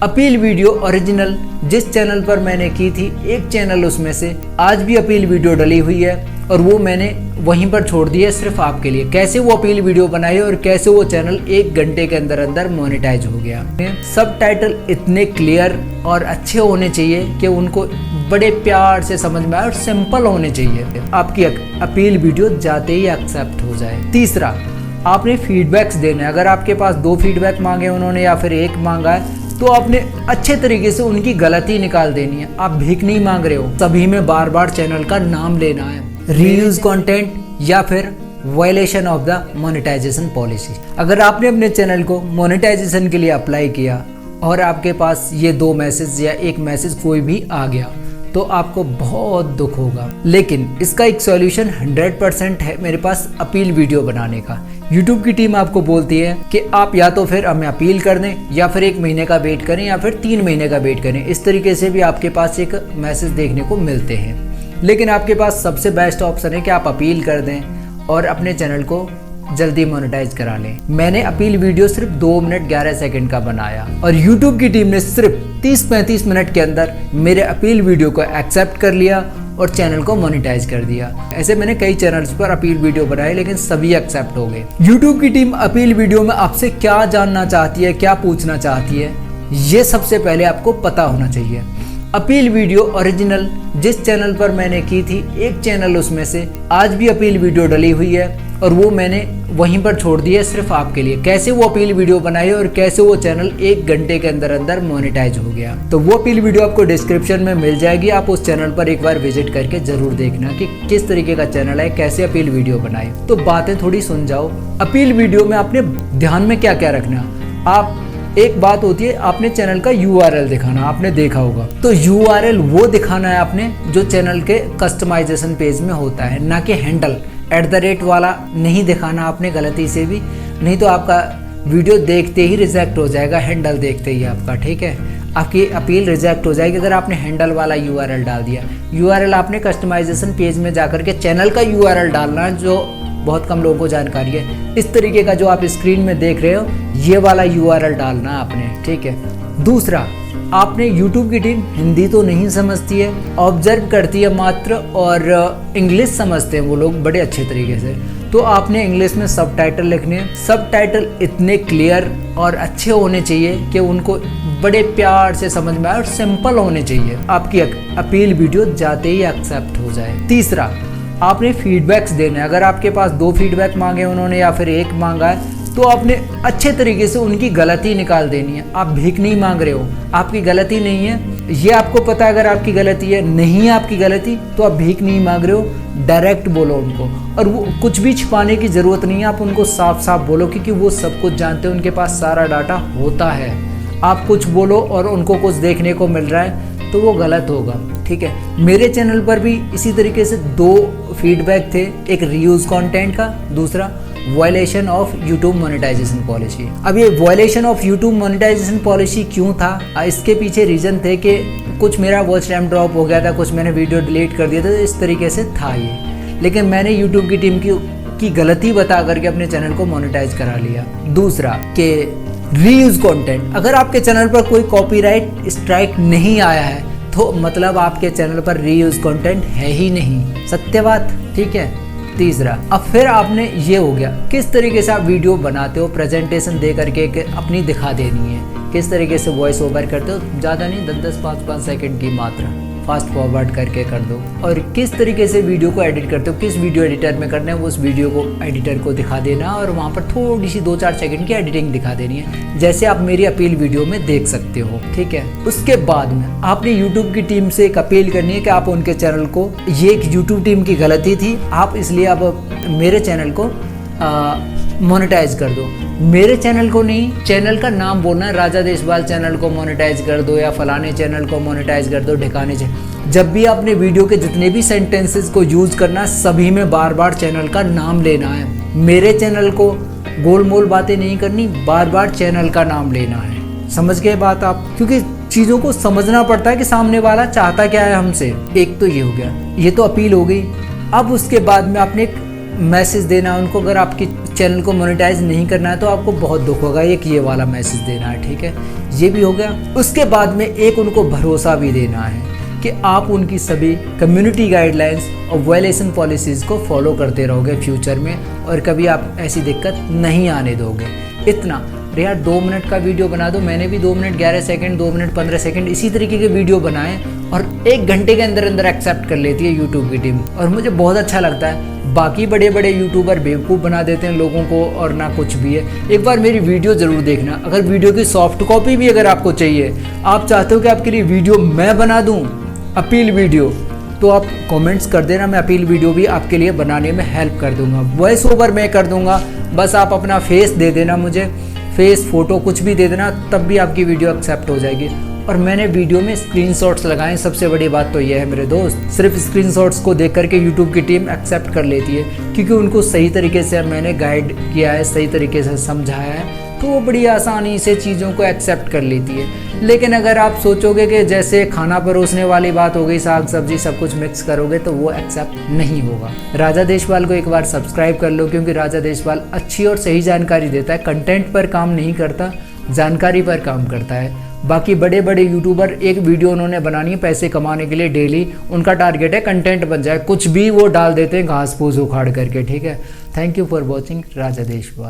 Appeal video original जिस channel पर मैंने की थी, एक चैनल उसमें से आज भी अपील वीडियो डली हुई है और वो मैंने वहीं पर छोड़ दी है सिर्फ आपके लिए। कैसे वो अपील वीडियो बनाई और कैसे वो चैनल 1 घंटे के अंदर अंदर मोनेटाइज हो गया। सब टाइटल इतने क्लियर और अच्छे होने चाहिए कि उनको बड़े प्यार से समझ में आए और सिंपल होने चाहिए, आपकी अपील वीडियो जाते ही एक्सेप्ट हो जाए। तीसरा, आपने फीडबैक्स देने। अगर आपके पास 2 फीडबैक मांगे उन्होंने या फिर 1 मांगा है तो आपने अच्छे तरीके से उनकी गलती निकाल देनी है। आप भीख नहीं मांग रहे हो, सभी में बार बार चैनल का नाम लेना है। रीयूज कंटेंट या फिर violation of the monetization policy. अगर आपने अपने चैनल को मोनेटाइजेशन के लिए अप्लाई किया और आपके पास ये 2 मैसेज या 1 मैसेज कोई भी आ गया तो आपको बहुत दुख होगा, लेकिन इसका एक सॉल्यूशन 100% है मेरे पास अपील वीडियो बनाने का। YouTube की टीम आपको बोलती है कि आप या तो फिर हमें अपील कर दें या फिर 1 महीने का वेट करें या फिर 3 महीने का वेट करें। इस तरीके से भी आपके पास एक मैसेज देखने को मिलते हैं, लेकिन आपके पास सबसे बेस्ट ऑप्शन है कि आप अपील कर दें और अपने चैनल को जल्दी मोनेटाइज करा लें। मैंने अपील वीडियो सिर्फ 2 मिनट 11 सेकंड का बनाया और YouTube की टीम ने सिर्फ 30-35 मिनट के अंदर मेरे अपील वीडियो को एक्सेप्ट कर लिया और चैनल को मोनेटाइज कर दिया। ऐसे मैंने कई चैनल्स पर अपील वीडियो बनाए लेकिन सभी एक्सेप्ट हो गए। YouTube की टीम अपील वीडियो में आपसे क्या जानना चाहती है, क्या पूछना चाहती है, ये सबसे पहले आपको पता होना चाहिए। अपील वीडियो ओरिजिनल जिस चैनल पर मैंने की थी, एक चैनल उसमें से आज भी अपील वीडियो डली हुई है और वो मैंने वहीं पर छोड़ दी है सिर्फ आपके लिए। कैसे वो अपील वीडियो बनाई और कैसे वो चैनल 1 घंटे के अंदर अंदर मोनेटाइज हो गया, तो वो अपील वीडियो आपको डिस्क्रिप्शन में मिल जाएगी। आप उस चैनल पर एक बार विजिट करके जरूर देखना कि किस तरीके का चैनल है, कैसे अपील वीडियो बनाई। तो बातें थोड़ी सुन जाओ। अपील वीडियो में आपने ध्यान में क्या क्या रखना, आप एक बात होती है आपने चैनल का URL दिखाना, आपने देखा होगा। तो URL वो दिखाना है आपने जो चैनल के कस्टमाइजेशन पेज में होता है, ना कि हैंडल @ वाला नहीं दिखाना आपने गलती से भी, नहीं तो आपका वीडियो देखते ही रिजेक्ट हो जाएगा, हैंडल देखते ही आपका, ठीक है, आपकी अपील रिजेक्ट हो जाएगी अगर आपने हैंडल वाला URL डाल दिया। URL आपने कस्टमाइजेशन पेज में जाकर के चैनल का URL डालना है, जो बहुत कम लोगों को जानकारी है। इस तरीके का जो आप स्क्रीन में देख रहे हो ये वाला URL डालना है आपने, ठीक है। दूसरा, आपने YouTube की टीम हिंदी तो नहीं समझती है, ऑब्जर्व करती है मात्र, और इंग्लिश समझते हैं वो लोग बड़े अच्छे तरीके से, तो आपने इंग्लिश में सबटाइटल लिखने हैं। सबटाइटल इतने क्लियर और अच्छे होने चाहिए कि उनको बड़े प्यार से समझ में आए और सिंपल होने चाहिए, आपकी अपील वीडियो जाते ही एक्सेप्ट हो जाए। तीसरा, आपने फीडबैक्स देने। अगर आपके पास 2 फीडबैक मांगे उन्होंने या फिर 1 मांगा है तो आपने अच्छे तरीके से उनकी गलती निकाल देनी है। आप भीख नहीं मांग रहे हो, आपकी गलती नहीं है, ये आपको पता है। अगर आपकी गलती है, नहीं है आपकी गलती, तो आप भीख नहीं मांग रहे हो, डायरेक्ट बोलो उनको। और वो कुछ भी छिपाने की ज़रूरत नहीं है, आप उनको साफ साफ बोलो, क्योंकि वो सब कुछ जानते हैं, उनके पास सारा डाटा होता है। आप कुछ बोलो और उनको कुछ देखने को मिल रहा है तो वो गलत होगा, ठीक है। मेरे चैनल पर भी इसी तरीके से 2 फीडबैक थे, एक रीयूज कंटेंट का, दूसरा violation of YouTube monetization policy. अब ये violation of YouTube monetization policy क्यों था, इसके पीछे रीज़न थे कि कुछ मेरा वॉच टाइम ड्रॉप हो गया था, कुछ मैंने वीडियो डिलीट कर दिया था, तो इस तरीके से था ये। लेकिन मैंने यूट्यूब की टीम की गलती बता करके अपने चैनल को मोनेटाइज करा लिया। दूसरा कि रीयूज कंटेंट, अगर आपके चैनल पर कोई कॉपीराइट स्ट्राइक नहीं आया है तो मतलब आपके चैनल पर रीयूज कंटेंट है ही नहीं, सत्य बात, ठीक है। तीसरा, अब फिर आपने ये हो गया किस तरीके से आप वीडियो बनाते हो, प्रेजेंटेशन दे करके अपनी दिखा देनी है, किस तरीके से वॉइस ओवर करते हो, ज़्यादा नहीं 10-10 5-5 सेकंड की मात्रा फास्ट फॉरवर्ड करके कर दो, और किस तरीके से वीडियो को एडिट करते हो, किस वीडियो एडिटर में करना है, वो उस वीडियो को एडिटर को दिखा देना और वहाँ पर थोड़ी सी 2-4 सेकंड की एडिटिंग दिखा देनी है, जैसे आप मेरी अपील वीडियो में देख सकते हो, ठीक है। उसके बाद में आपने यूट्यूब की टीम से एक अपील करनी है कि आप उनके चैनल को, ये एक यूट्यूब टीम की गलती थी, आप इसलिए आप मेरे चैनल को मोनेटाइज कर दो। मेरे चैनल को नहीं, चैनल का नाम बोलना है, राजा देशपाल चैनल को मोनेटाइज कर दो या फलाने चैनल को मोनेटाइज कर दो, ढिकाने चैनल। जब भी आपने वीडियो के जितने भी सेंटेंसेस को यूज करना है, सभी में बार बार चैनल का नाम लेना है। मेरे चैनल को गोल मोल बातें नहीं करनी, बार बार चैनल का नाम लेना है। समझ गए बात आप? क्योंकि चीज़ों को समझना पड़ता है कि सामने वाला चाहता क्या है हमसे। एक तो ये हो गया, ये तो अपील हो गई। अब उसके बाद में आपने एक मैसेज देना उनको। अगर आपकी चैनल को मोनेटाइज नहीं करना है तो आपको बहुत दुख होगा, एक ये वाला मैसेज देना है, ठीक है। ये भी हो गया। उसके बाद में एक उनको भरोसा भी देना है कि आप उनकी सभी कम्युनिटी गाइडलाइंस और वायलेशन पॉलिसीज़ को फॉलो करते रहोगे फ्यूचर में और कभी आप ऐसी दिक्कत नहीं आने दोगे। इतना यार 2 मिनट का वीडियो बना दो। मैंने भी 2 मिनट 11 सेकंड 2 मिनट 15 सेकंड इसी तरीके के वीडियो बनाए और 1 घंटे के अंदर अंदर एक्सेप्ट कर लेती है यूट्यूब की टीम और मुझे बहुत अच्छा लगता है। बाकी बड़े बड़े यूट्यूबर बेवकूफ़ बना देते हैं लोगों को और ना कुछ भी है। एक बार मेरी वीडियो ज़रूर देखना। अगर वीडियो की सॉफ्ट कॉपी भी अगर आपको चाहिए, आप चाहते हो कि आपके लिए वीडियो मैं बना दूँ अपील वीडियो, तो आप कमेंट्स कर देना, मैं अपील वीडियो भी आपके लिए बनाने में हेल्प कर दूंगा। वॉइस ओवर मैं कर दूंगा, बस आप अपना फेस दे देना मुझे, फेस फोटो कुछ भी दे देना, तब भी आपकी वीडियो एक्सेप्ट हो जाएगी। और मैंने वीडियो में स्क्रीनशॉट्स लगाए। सबसे बड़ी बात तो यह है मेरे दोस्त, सिर्फ स्क्रीनशॉट्स को देख करके यूट्यूब की टीम एक्सेप्ट कर लेती है क्योंकि उनको सही तरीके से मैंने गाइड किया है, सही तरीके से समझाया है, तो वो बड़ी आसानी से चीज़ों को एक्सेप्ट कर लेती है। लेकिन अगर आप सोचोगे कि जैसे खाना परोसने वाली बात हो गई, साग सब्जी सब कुछ मिक्स करोगे, तो वो एक्सेप्ट नहीं होगा। राजा देशवाल को एक बार सब्सक्राइब कर लो क्योंकि राजा देशवाल अच्छी और सही जानकारी देता है। कंटेंट पर काम नहीं करता, जानकारी पर काम करता है। बाकी बड़े बड़े यूट्यूबर एक वीडियो उन्होंने बनानी है पैसे कमाने के लिए, डेली उनका टारगेट है कंटेंट बन जाए, कुछ भी वो डाल देते हैं घास फूस उखाड़ करके, ठीक है। Thank you for watching Raja Deshwal.